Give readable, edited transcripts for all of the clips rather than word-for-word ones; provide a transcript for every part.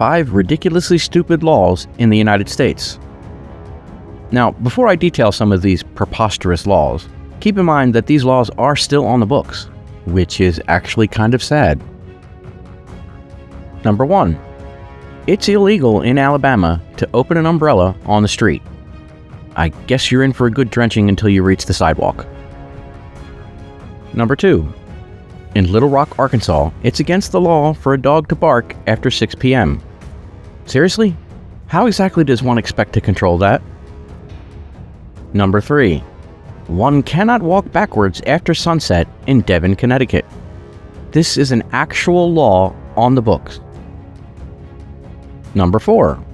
5 ridiculously stupid laws in the United States. Now, before I detail some of these preposterous laws, keep in mind that these laws are still on the books, which is actually kind of sad. Number 1. It's illegal in Alabama to open an umbrella on the street. I guess you're in for a good drenching until you reach the sidewalk. Number 2. In Little Rock, Arkansas, it's against the law for a dog to bark after 6 p.m. Seriously? How exactly does one expect to control that? Number 3. One cannot walk backwards after sunset in Devon, Connecticut. This is an actual law on the books. Number 4.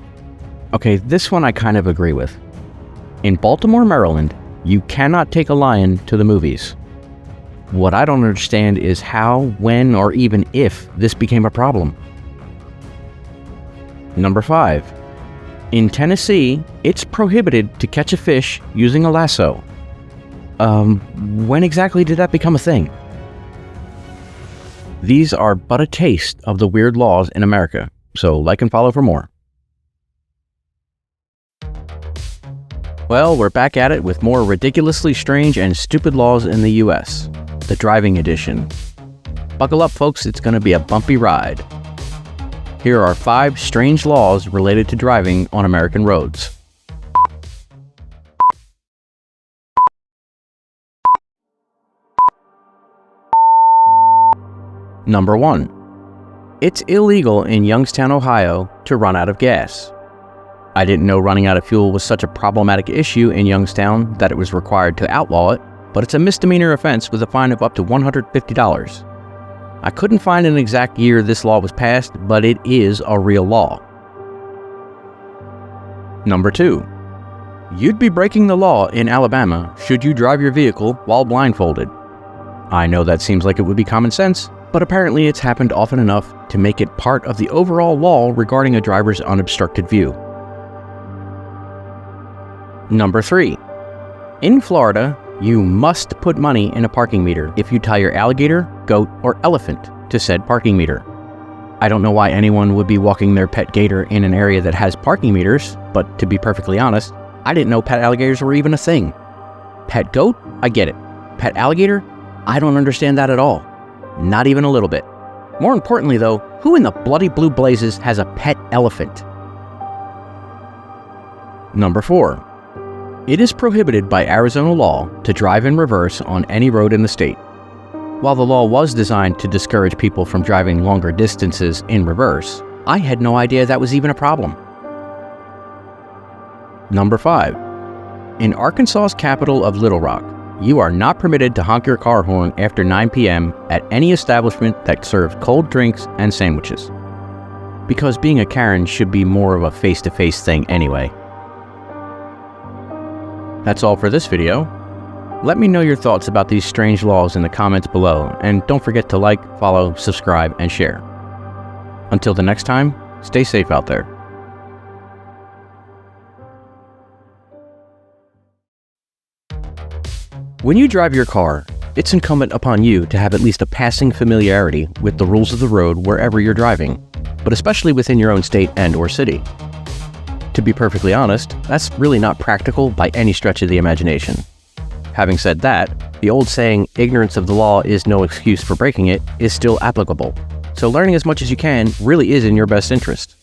Okay, this one I kind of agree with. In Baltimore, Maryland, you cannot take a lion to the movies. What I don't understand is how, when, or even if this became a problem. Number 5. In Tennessee, it's prohibited to catch a fish using a lasso. When exactly did that become a thing? These are but a taste of the weird laws in America, so like and follow for more. Well, we're back at it with more ridiculously strange and stupid laws in the US. The driving edition. Buckle up, folks, it's going to be a bumpy ride. Here are 5 strange laws related to driving on American roads. Number 1. It's illegal in Youngstown, Ohio to run out of gas. I didn't know running out of fuel was such a problematic issue in Youngstown that it was required to outlaw it, but it's a misdemeanor offense with a fine of up to $150. I couldn't find an exact year this law was passed, but it is a real law. Number 2. You'd be breaking the law in Alabama should you drive your vehicle while blindfolded. I know that seems like it would be common sense, but apparently it's happened often enough to make it part of the overall law regarding a driver's unobstructed view. Number 3. In Florida, you must put money in a parking meter if you tie your alligator, goat, or elephant to said parking meter. I don't know why anyone would be walking their pet gator in an area that has parking meters, but to be perfectly honest, I didn't know pet alligators were even a thing. Pet goat? I get it. Pet alligator? I don't understand that at all. Not even a little bit. More importantly though, who in the bloody blue blazes has a pet elephant? Number 4. It is prohibited by Arizona law to drive in reverse on any road in the state. While the law was designed to discourage people from driving longer distances in reverse, I had no idea that was even a problem. Number 5. In Arkansas's capital of Little Rock, you are not permitted to honk your car horn after 9 p.m. at any establishment that serves cold drinks and sandwiches. Because being a Karen should be more of a face-to-face thing anyway. That's all for this video. Let me know your thoughts about these strange laws in the comments below, and don't forget to like, follow, subscribe, and share. Until the next time, stay safe out there. When you drive your car, it's incumbent upon you to have at least a passing familiarity with the rules of the road wherever you're driving, but especially within your own state and/or city. To be perfectly honest, that's really not practical by any stretch of the imagination. Having said that, the old saying, ignorance of the law is no excuse for breaking it, is still applicable, so learning as much as you can really is in your best interest.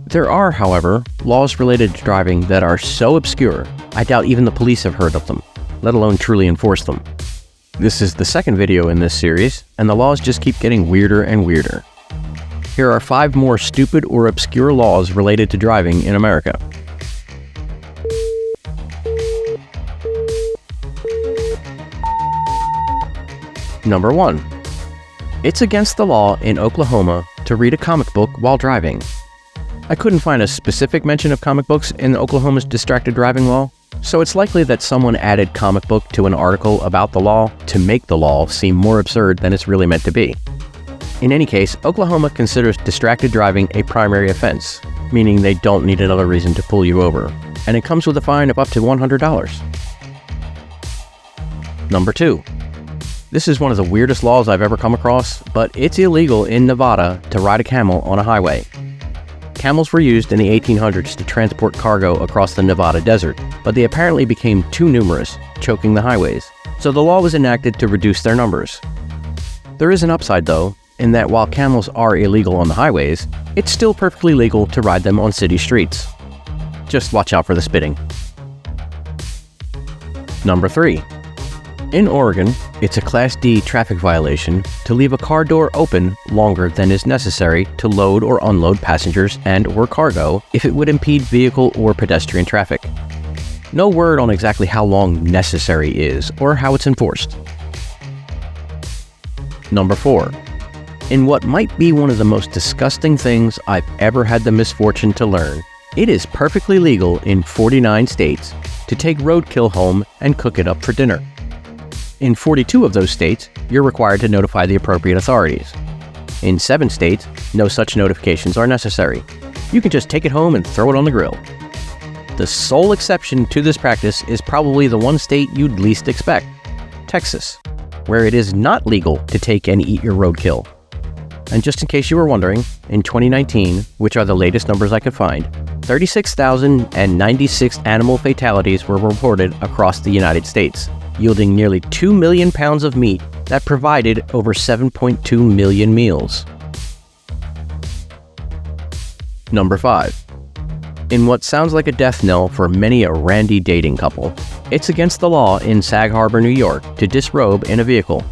There are, however, laws related to driving that are so obscure, I doubt even the police have heard of them, let alone truly enforce them. This is the second video in this series, and the laws just keep getting weirder and weirder. Here are 5 more stupid or obscure laws related to driving in America. Number 1. It's against the law in Oklahoma to read a comic book while driving. I couldn't find a specific mention of comic books in Oklahoma's distracted driving law, so it's likely that someone added comic book to an article about the law to make the law seem more absurd than it's really meant to be. In any case, Oklahoma considers distracted driving a primary offense, meaning they don't need another reason to pull you over, and it comes with a fine of up to $100. Number 2. This is one of the weirdest laws I've ever come across, but it's illegal in Nevada to ride a camel on a highway. Camels were used in the 1800s to transport cargo across the Nevada desert, but they apparently became too numerous, choking the highways, so the law was enacted to reduce their numbers. There is an upside though, in that while camels are illegal on the highways, it's still perfectly legal to ride them on city streets. Just watch out for the spitting. Number 3. In Oregon, it's a Class D traffic violation to leave a car door open longer than is necessary to load or unload passengers and/or cargo if it would impede vehicle or pedestrian traffic. No word on exactly how long necessary is or how it's enforced. Number 4. In what might be one of the most disgusting things I've ever had the misfortune to learn, it is perfectly legal in 49 states to take roadkill home and cook it up for dinner. In 42 of those states, you're required to notify the appropriate authorities. In 7 states, no such notifications are necessary. You can just take it home and throw it on the grill. The sole exception to this practice is probably the one state you'd least expect, Texas, where it is not legal to take and eat your roadkill. And just in case you were wondering, in 2019, which are the latest numbers I could find, 36,096 animal fatalities were reported across the United States, yielding nearly 2 million pounds of meat that provided over 7.2 million meals. Number 5. In what sounds like a death knell for many a randy dating couple, it's against the law in Sag Harbor, New York, to disrobe in a vehicle.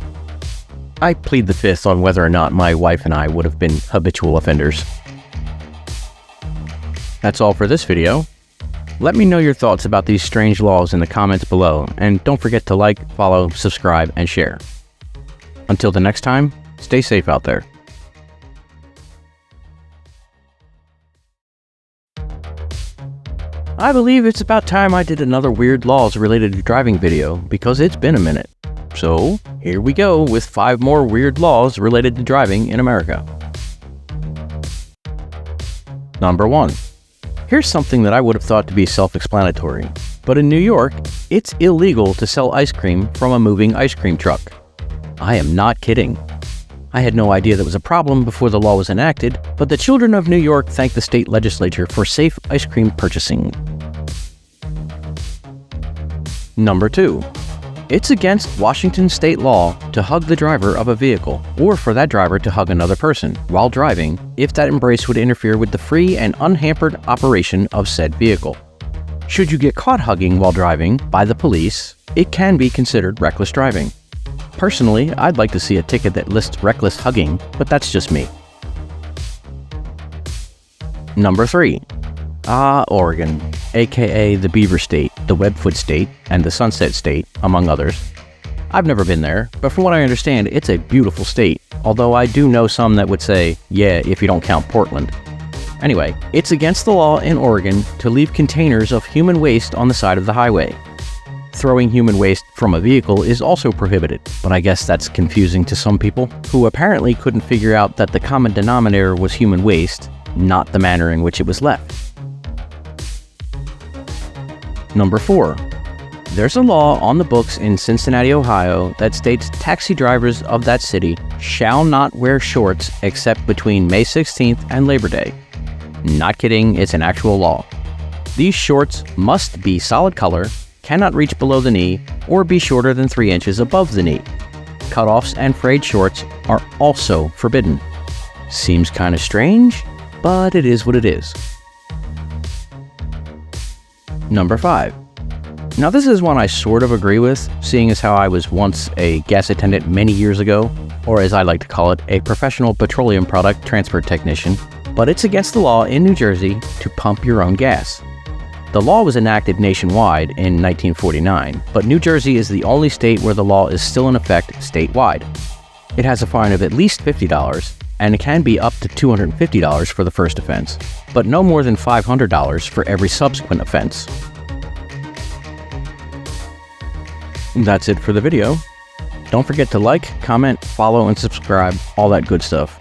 I plead the fifth on whether or not my wife and I would have been habitual offenders. That's all for this video. Let me know your thoughts about these strange laws in the comments below, and don't forget to like, follow, subscribe, and share. Until the next time, stay safe out there. I believe it's about time I did another weird laws related to driving video, because it's been a minute. So, here we go with 5 more weird laws related to driving in America. Number 1. Here's something that I would have thought to be self-explanatory, but in New York, it's illegal to sell ice cream from a moving ice cream truck. I am not kidding. I had no idea that was a problem before the law was enacted, but the children of New York thank the state legislature for safe ice cream purchasing. Number 2. It's against Washington state law to hug the driver of a vehicle, or for that driver to hug another person while driving, if that embrace would interfere with the free and unhampered operation of said vehicle. Should you get caught hugging while driving by the police, it can be considered reckless driving. Personally, I'd like to see a ticket that lists reckless hugging, but that's just me. Number 3. Oregon, aka the Beaver State, the Webfoot State, and the Sunset State, among others. I've never been there, but from what I understand, it's a beautiful state, although I do know some that would say, yeah, if you don't count Portland. Anyway, it's against the law in Oregon to leave containers of human waste on the side of the highway. Throwing human waste from a vehicle is also prohibited, but I guess that's confusing to some people, who apparently couldn't figure out that the common denominator was human waste, not the manner in which it was left. Number 4. There's a law on the books in Cincinnati, Ohio that states taxi drivers of that city shall not wear shorts except between May 16th and Labor Day. Not kidding, it's an actual law. These shorts must be solid color, cannot reach below the knee, or be shorter than 3 inches above the knee. Cutoffs and frayed shorts are also forbidden. Seems kind of strange, but it is what it is. Number 5. Now this is one I sort of agree with, seeing as how I was once a gas attendant many years ago, or as I like to call it, a professional petroleum product transfer technician, but it's against the law in New Jersey to pump your own gas. The law was enacted nationwide in 1949, but New Jersey is the only state where the law is still in effect statewide. It has a fine of at least $50, and it can be up to $250 for the first offense, but no more than $500 for every subsequent offense. That's it for the video. Don't forget to like, comment, follow, and subscribe, all that good stuff.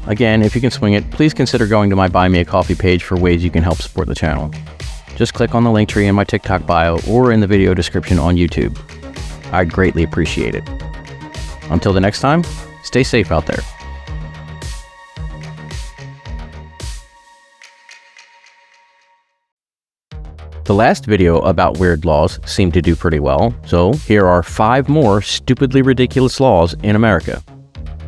Again, if you can swing it, please consider going to my Buy Me a Coffee page for ways you can help support the channel. Just click on the link tree in my TikTok bio or in the video description on YouTube. I'd greatly appreciate it. Until the next time, stay safe out there. The last video about weird laws seemed to do pretty well, so here are 5 more stupidly ridiculous laws in America.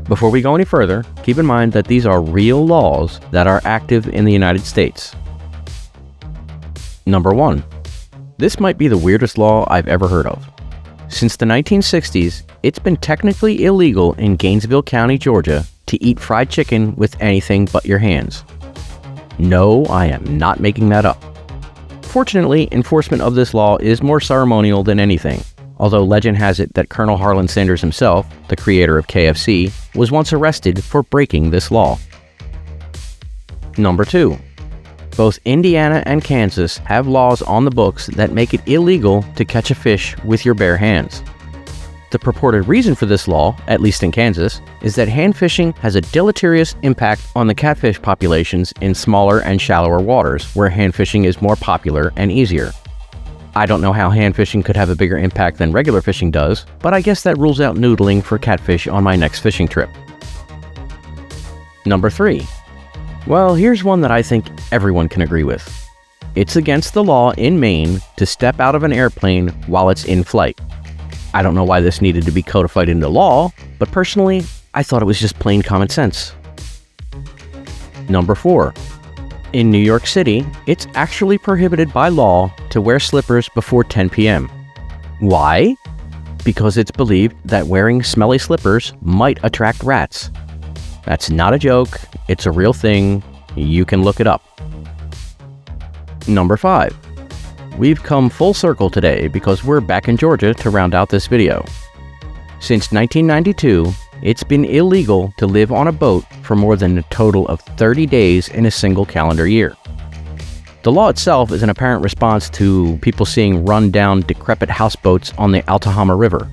Before we go any further, keep in mind that these are real laws that are active in the United States. Number 1. This might be the weirdest law I've ever heard of. Since the 1960s, it's been technically illegal in Gainesville County, Georgia, to eat fried chicken with anything but your hands. No, I am not making that up. Fortunately, enforcement of this law is more ceremonial than anything, although legend has it that Colonel Harlan Sanders himself, the creator of KFC, was once arrested for breaking this law. Number 2. Both Indiana and Kansas have laws on the books that make it illegal to catch a fish with your bare hands. The purported reason for this law, at least in Kansas, is that hand fishing has a deleterious impact on the catfish populations in smaller and shallower waters, where hand fishing is more popular and easier. I don't know how hand fishing could have a bigger impact than regular fishing does, but I guess that rules out noodling for catfish on my next fishing trip. Number 3. Well, here's one that I think everyone can agree with. It's against the law in Maine to step out of an airplane while it's in flight. I don't know why this needed to be codified into law, but personally, I thought it was just plain common sense. Number 4. In New York City, it's actually prohibited by law to wear slippers before 10 p.m. Why? Because it's believed that wearing smelly slippers might attract rats. That's not a joke, it's a real thing, you can look it up. Number 5. We've come full circle today because we're back in Georgia to round out this video. Since 1992, it's been illegal to live on a boat for more than a total of 30 days in a single calendar year. The law itself is an apparent response to people seeing run-down, decrepit houseboats on the Altahama River.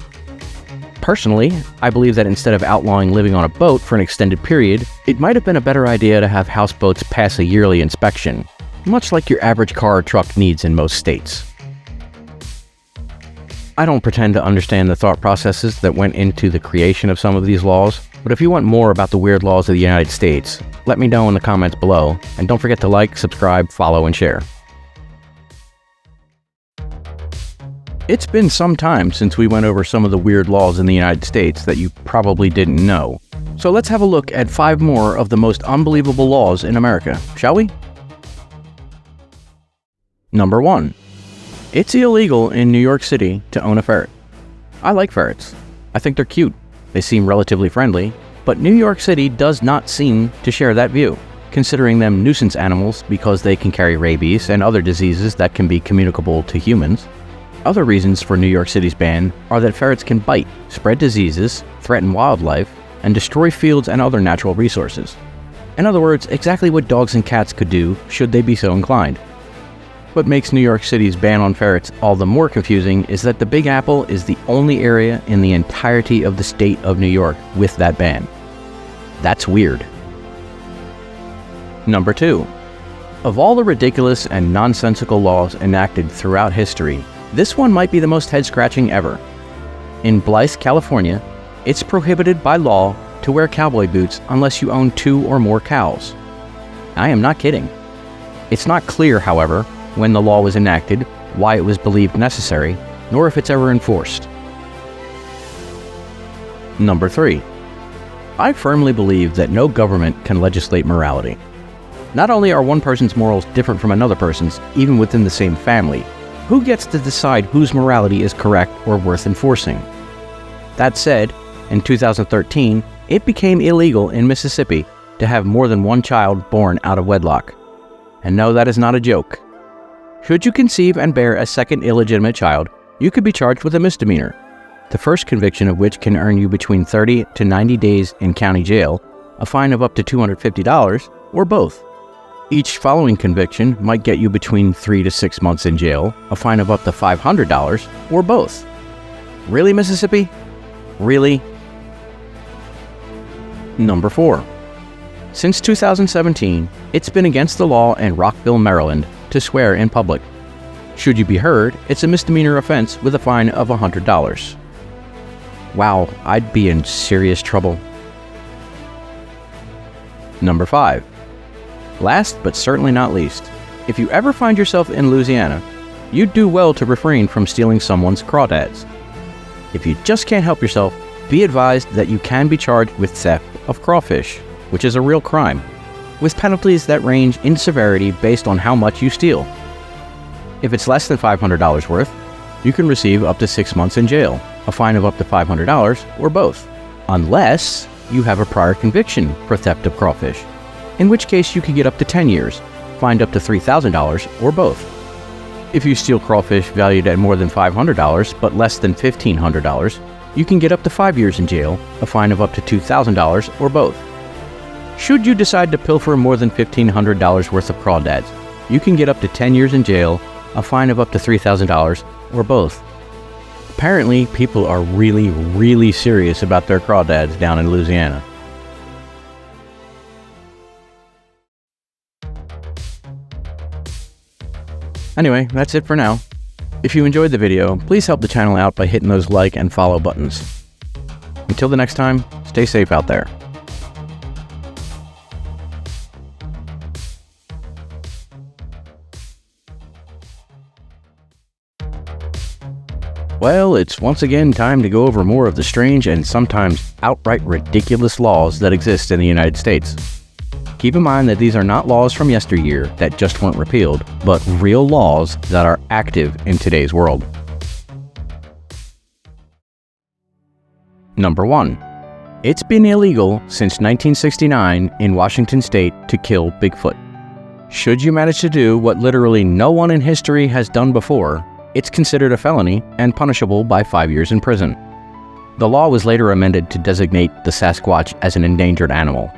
Personally, I believe that instead of outlawing living on a boat for an extended period, it might have been a better idea to have houseboats pass a yearly inspection, much like your average car or truck needs in most states. I don't pretend to understand the thought processes that went into the creation of some of these laws, but if you want more about the weird laws of the United States, let me know in the comments below, and don't forget to like, subscribe, follow, and share. It's been some time since we went over some of the weird laws in the United States that you probably didn't know. So let's have a look at 5 more of the most unbelievable laws in America, shall we? Number 1. It's illegal in New York City to own a ferret. I like ferrets. I think they're cute. They seem relatively friendly, but New York City does not seem to share that view, considering them nuisance animals because they can carry rabies and other diseases that can be communicable to humans. Other reasons for New York City's ban are that ferrets can bite, spread diseases, threaten wildlife, and destroy fields and other natural resources. In other words, exactly what dogs and cats could do should they be so inclined. What makes New York City's ban on ferrets all the more confusing is that the Big Apple is the only area in the entirety of the state of New York with that ban. That's weird. Number 2. Of all the ridiculous and nonsensical laws enacted throughout history, this one might be the most head-scratching ever. In Blythe, California, it's prohibited by law to wear cowboy boots unless you own 2 or more cows. I am not kidding. It's not clear, however, when the law was enacted, why it was believed necessary, nor if it's ever enforced. Number 3. I firmly believe that no government can legislate morality. Not only are one person's morals different from another person's, even within the same family, who gets to decide whose morality is correct or worth enforcing? That said, in 2013, it became illegal in Mississippi to have more than one child born out of wedlock. And no, that is not a joke. Should you conceive and bear a second illegitimate child, you could be charged with a misdemeanor, the first conviction of which can earn you between 30 to 90 days in county jail, a fine of up to $250, or both. Each following conviction might get you between 3 to 6 months in jail, a fine of up to $500, or both. Really, Mississippi? Really? Number 4. Since 2017, it's been against the law in Rockville, Maryland, to swear in public. Should you be heard, it's a misdemeanor offense with a fine of $100. Wow, I'd be in serious trouble. Number 5. Last but certainly not least, if you ever find yourself in Louisiana, you'd do well to refrain from stealing someone's crawdads. If you just can't help yourself, be advised that you can be charged with theft of crawfish, which is a real crime, with penalties that range in severity based on how much you steal. If it's less than $500 worth, you can receive up to 6 months in jail, a fine of up to $500, or both, unless you have a prior conviction for theft of crawfish, in which case you could get up to 10 years, fined up to $3,000, or both. If you steal crawfish valued at more than $500 but less than $1,500, you can get up to 5 years in jail, a fine of up to $2,000, or both. Should you decide to pilfer more than $1,500 worth of crawdads, you can get up to 10 years in jail, a fine of up to $3,000, or both. Apparently, people are really serious about their crawdads down in Louisiana. Anyway, that's it for now. If you enjoyed the video, please help the channel out by hitting those like and follow buttons. Until the next time, stay safe out there. Well, it's once again time to go over more of the strange and sometimes outright ridiculous laws that exist in the United States. Keep in mind that these are not laws from yesteryear that just weren't repealed, but real laws that are active in today's world. Number 1. It's been illegal since 1969 in Washington state to kill Bigfoot. Should you manage to do what literally no one in history has done before, it's considered a felony and punishable by 5 years in prison. The law was later amended to designate the Sasquatch as an endangered animal.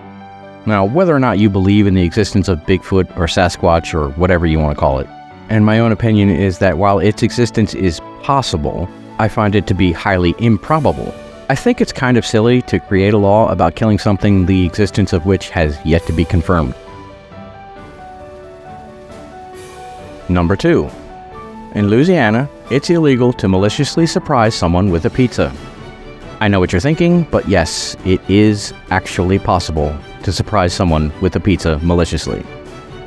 Now, whether or not you believe in the existence of Bigfoot or Sasquatch or whatever you want to call it, and my own opinion is that while its existence is possible, I find it to be highly improbable. I think it's kind of silly to create a law about killing something the existence of which has yet to be confirmed. Number 2. In Louisiana, it's illegal to maliciously surprise someone with a pizza. I know what you're thinking, but yes, it is actually possible to surprise someone with a pizza maliciously.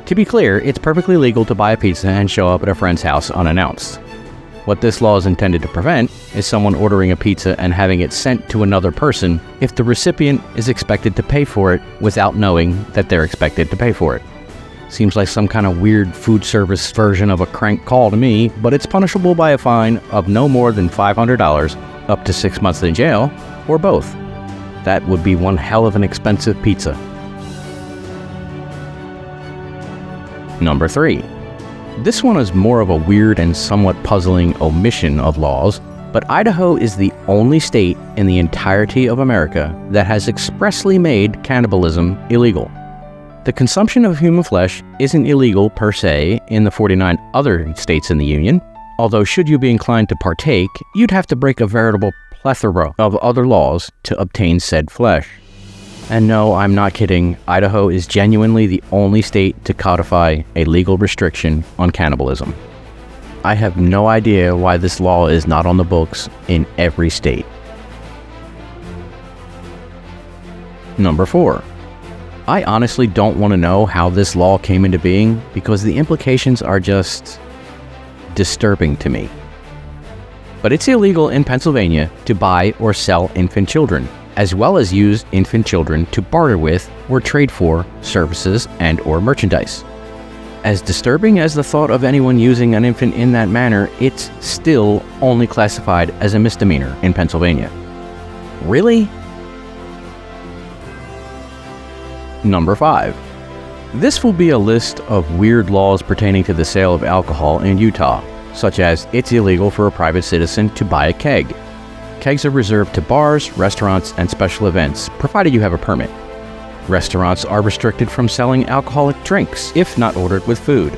To be clear, it's perfectly legal to buy a pizza and show up at a friend's house unannounced. What this law is intended to prevent is someone ordering a pizza and having it sent to another person if the recipient is expected to pay for it without knowing that they're expected to pay for it. Seems like some kind of weird food service version of a crank call to me, but it's punishable by a fine of no more than $500, up to 6 months in jail, or both. That would be one hell of an expensive pizza. Number 3. This one is more of a weird and somewhat puzzling omission of laws, but Idaho is the only state in the entirety of America that has expressly made cannibalism illegal. The consumption of human flesh isn't illegal per se in the 49 other states in the Union, although should you be inclined to partake, you'd have to break a veritable plethora of other laws to obtain said flesh. And no, I'm not kidding, Idaho is genuinely the only state to codify a legal restriction on cannibalism. I have no idea why this law is not on the books in every state. Number 4. I honestly don't want to know how this law came into being because the implications are just disturbing to me. But it's illegal in Pennsylvania to buy or sell infant children, as well as use infant children to barter with or trade for services and or merchandise. As disturbing as the thought of anyone using an infant in that manner, it's still only classified as a misdemeanor in Pennsylvania. Really? Number 5. This will be a list of weird laws pertaining to the sale of alcohol in Utah, such as it's illegal for a private citizen to buy a keg. Kegs are reserved to bars, restaurants, and special events, provided you have a permit. Restaurants are restricted from selling alcoholic drinks if not ordered with food.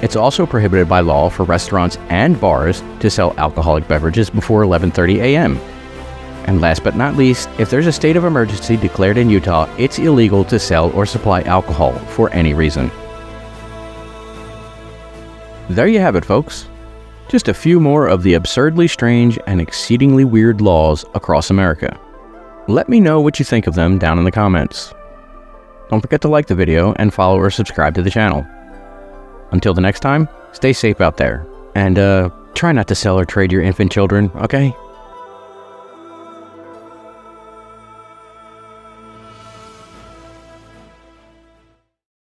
It's also prohibited by law for restaurants and bars to sell alcoholic beverages before 11:30 a.m. And last but not least, if there's a state of emergency declared in Utah, it's illegal to sell or supply alcohol for any reason. There you have it, folks. Just a few more of the absurdly strange and exceedingly weird laws across America. Let me know what you think of them down in the comments. Don't forget to like the video and follow or subscribe to the channel. Until the next time, stay safe out there, And try not to sell or trade your infant children, okay?